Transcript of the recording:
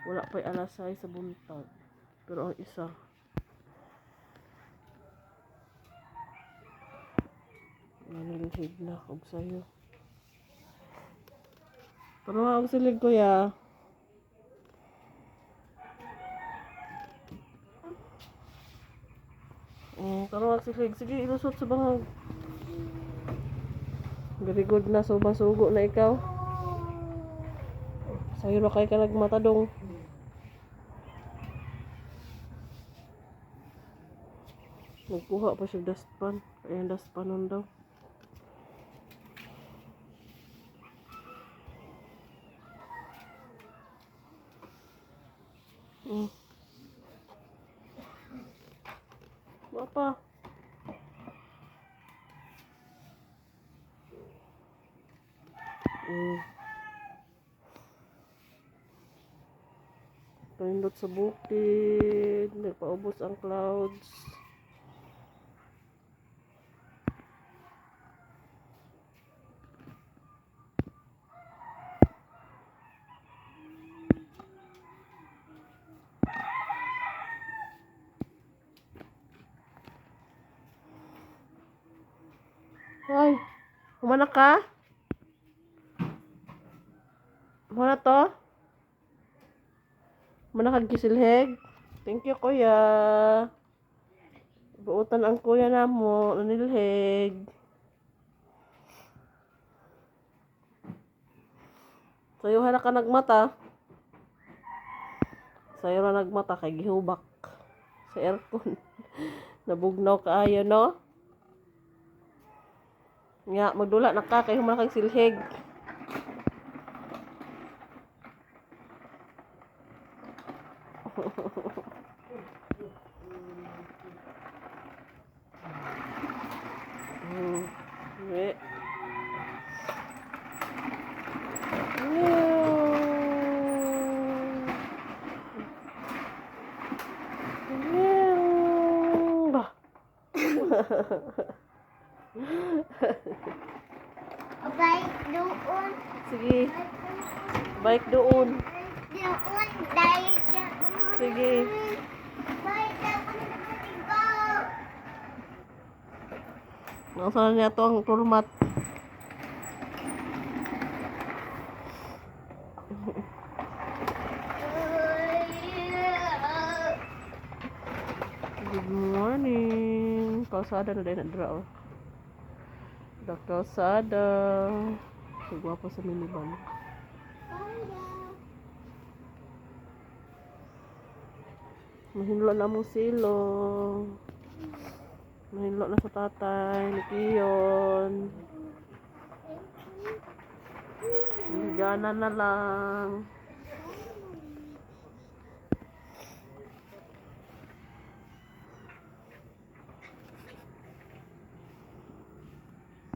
Wala pa'y alasay sa buntag. Pero ang isa. Nanilhid na og sayo. Pero ang silig kuya. Karong silig. Sige, ilusot sa bangag. Very good na. So, masugo na ikaw. Sayo na kayo ka nagmatadong. Nagkuha pa siya dustpan. Kaya yung dustpan nun daw. Apa? Pindot sa bukid. Nagpaubos ang clouds. Ay, kumana ka? Kumana to? Kumana kag kisilheg? Thank you, kuya. Buutan ang kuya na mo. Nanilheg. Sayo na ka nagmata. Sayo na nagmata kay gihubak sa aircon. Nabugnaw kaayo, no? Nga, magdula na ka kay humana kag silheg. Baik doon. Sige. Baik doon. Doon, dahil doon. Sige. Baik doon. Go. Nasaan niya to ang turmat. Good morning. Kalsada na din na oh. The kalsada. Gwapo sa minivan. Mahinlo na mo silong. Mahinlo na sa tatay ni Kiyon. Gana na lang.